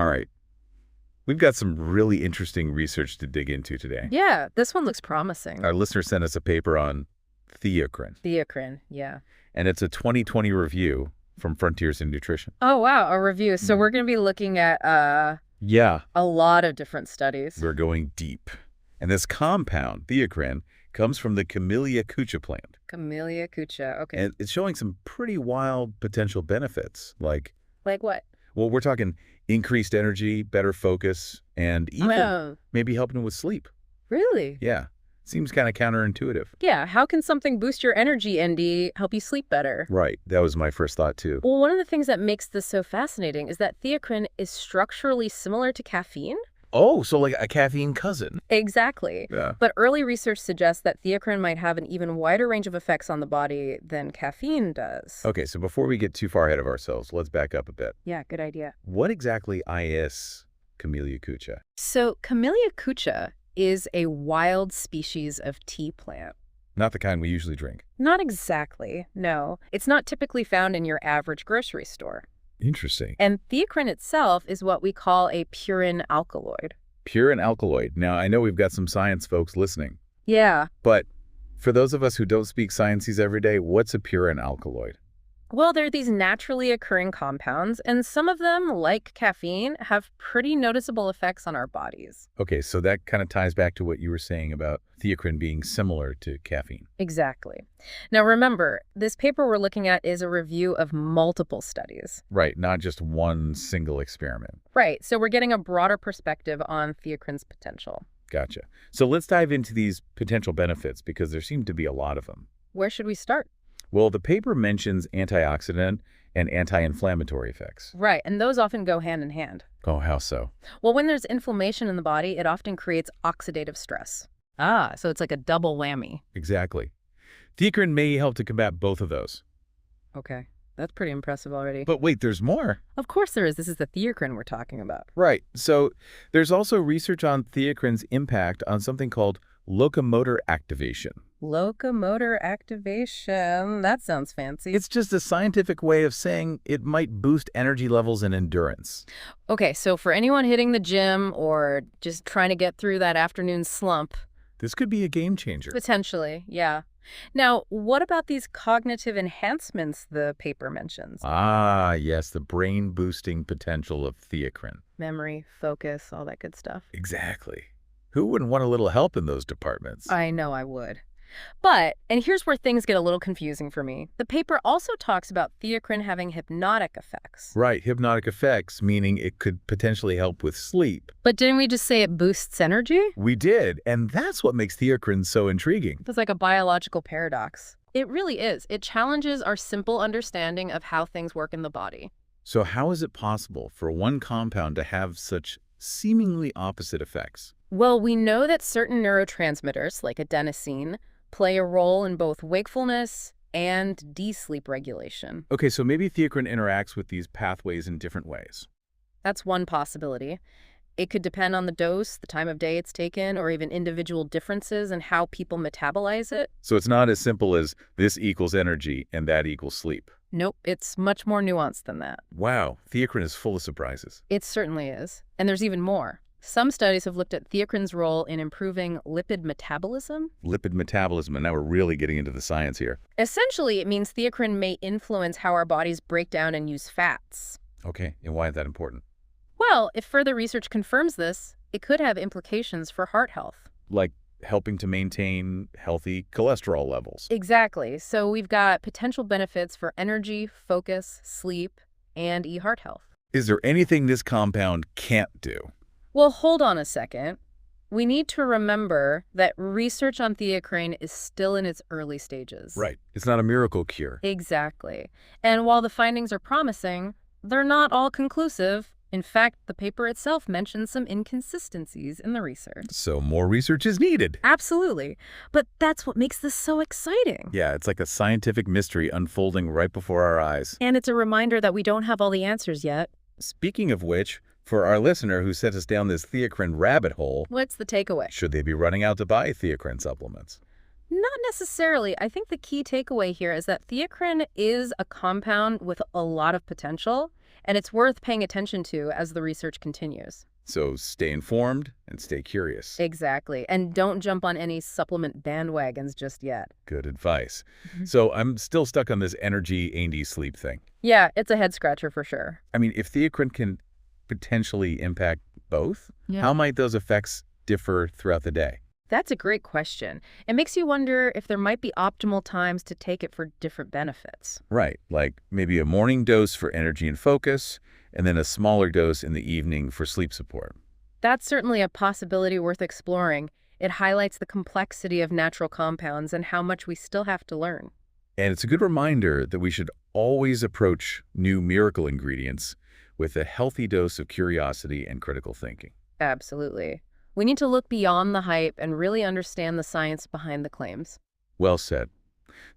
All right. We've got some really interesting research to dig into today. Yeah, this one looks promising. Our listener sent us a paper on Theacrine. Theacrine, yeah. And it's a 2020 review from Frontiers in Nutrition. Oh, wow, a review. So we're going to be looking at Yeah. a lot of different studies. We're going deep. And this compound, Theacrine, comes from the Camellia Kucha plant. Camellia Kucha, okay. And it's showing some pretty wild potential benefits. Like what? Well, we're talking increased energy, better focus, and even maybe helping with sleep. Really? Yeah. Seems kind of counterintuitive. Yeah, how can something boost your energy, ND, help you sleep better? Right. That was my first thought, too. Well, one of the things that makes this so fascinating is that theacrine is structurally similar to caffeine. Oh, so like a caffeine cousin. Exactly. Yeah. But early research suggests that theacrine might have an even wider range of effects on the body than caffeine does. Okay, so before we get too far ahead of ourselves, let's back up a bit. Yeah, good idea. What exactly is Camellia Kucha? So Camellia Kucha is a wild species of tea plant. Not the kind we usually drink. Not exactly, no. It's not typically found in your average grocery store. Interesting. And theacrine itself is what we call a purine alkaloid. Purine alkaloid. Now, I know we've got some science folks listening. Yeah. But for those of us who don't speak sciences every day, what's a purine alkaloid? Well, they're these naturally occurring compounds, and some of them, like caffeine, have pretty noticeable effects on our bodies. Okay, so that kind of ties back to what you were saying about theacrine being similar to caffeine. Exactly. Now remember, this paper we're looking at is a review of multiple studies. Right, not just one single experiment. Right, so we're getting a broader perspective on theacrine's potential. Gotcha. So let's dive into these potential benefits because there seem to be a lot of them. Where should we start? Well, the paper mentions antioxidant and anti-inflammatory effects. Right, and those often go hand in hand. Oh, how so? Well, when there's inflammation in the body, it often creates oxidative stress. Ah, so it's like a double whammy. Exactly. Theacrine may help to combat both of those. Okay, that's pretty impressive already. But wait, there's more. Of course there is. This is the theacrine we're talking about. Right. So there's also research on theacrine's impact on something called locomotor activation. Locomotor activation. That sounds fancy. It's just a scientific way of saying it might boost energy levels and endurance. Okay, so for anyone hitting the gym or just trying to get through that afternoon slump. This could be a game changer. Potentially, yeah. Now, what about these cognitive enhancements the paper mentions? Ah, yes, the brain-boosting potential of theacrine. Memory, focus, all that good stuff. Exactly. Who wouldn't want a little help in those departments? I know I would. But, and here's where things get a little confusing for me, the paper also talks about theacrine having hypnotic effects. Right, hypnotic effects, meaning it could potentially help with sleep. But didn't we just say it boosts energy? We did, and that's what makes theacrine so intriguing. That's like a biological paradox. It really is. It challenges our simple understanding of how things work in the body. So how is it possible for one compound to have such seemingly opposite effects? Well, we know that certain neurotransmitters, like adenosine, play a role in both wakefulness and sleep regulation. Okay, so maybe theacrine interacts with these pathways in different ways. That's one possibility. It could depend on the dose, the time of day it's taken, or even individual differences in how people metabolize it. So it's not as simple as this equals energy and that equals sleep. Nope, it's much more nuanced than that. Wow, theacrine is full of surprises. It certainly is. And there's even more. Some studies have looked at theacrine's role in improving lipid metabolism. Lipid metabolism, and now we're really getting into the science here. Essentially, it means theacrine may influence how our bodies break down and use fats. Okay, and why is that important? Well, if further research confirms this, it could have implications for heart health. Like helping to maintain healthy cholesterol levels. Exactly. So we've got potential benefits for energy, focus, sleep, and heart health. Is there anything this compound can't do? Well, hold on a second. We need to remember that research on theacrine is still in its early stages. Right. It's not a miracle cure. Exactly. And while the findings are promising, they're not all conclusive. In fact, the paper itself mentions some inconsistencies in the research. So more research is needed. Absolutely. But that's what makes this so exciting. Yeah, it's like a scientific mystery unfolding right before our eyes. And it's a reminder that we don't have all the answers yet. Speaking of which, for our listener who sent us down this theacrine rabbit hole, what's the takeaway? Should they be running out to buy theacrine supplements? Not necessarily. I think the key takeaway here is that theacrine is a compound with a lot of potential, and it's worth paying attention to as the research continues. So stay informed and stay curious. Exactly. And don't jump on any supplement bandwagons just yet. Good advice. Mhm. So I'm still stuck on this energy, AD, sleep thing. Yeah, it's a head scratcher for sure. I mean, if theacrine can potentially impact both, Yeah. how might those effects differ throughout the day? That's a great question. It makes you wonder if there might be optimal times to take it for different benefits. Right, like maybe a morning dose for energy and focus, and then a smaller dose in the evening for sleep support. That's certainly a possibility worth exploring. It highlights the complexity of natural compounds and how much we still have to learn. And it's a good reminder that we should always approach new miracle ingredients with a healthy dose of curiosity and critical thinking. Absolutely. We need to look beyond the hype and really understand the science behind the claims. Well said.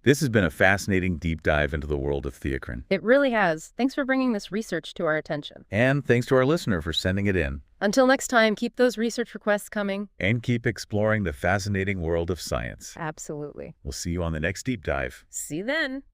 This has been a fascinating deep dive into the world of theacrine. It really has. Thanks for bringing this research to our attention. And thanks to our listener for sending it in. Until next time, keep those research requests coming. And keep exploring the fascinating world of science. Absolutely. We'll see you on the next deep dive. See you then.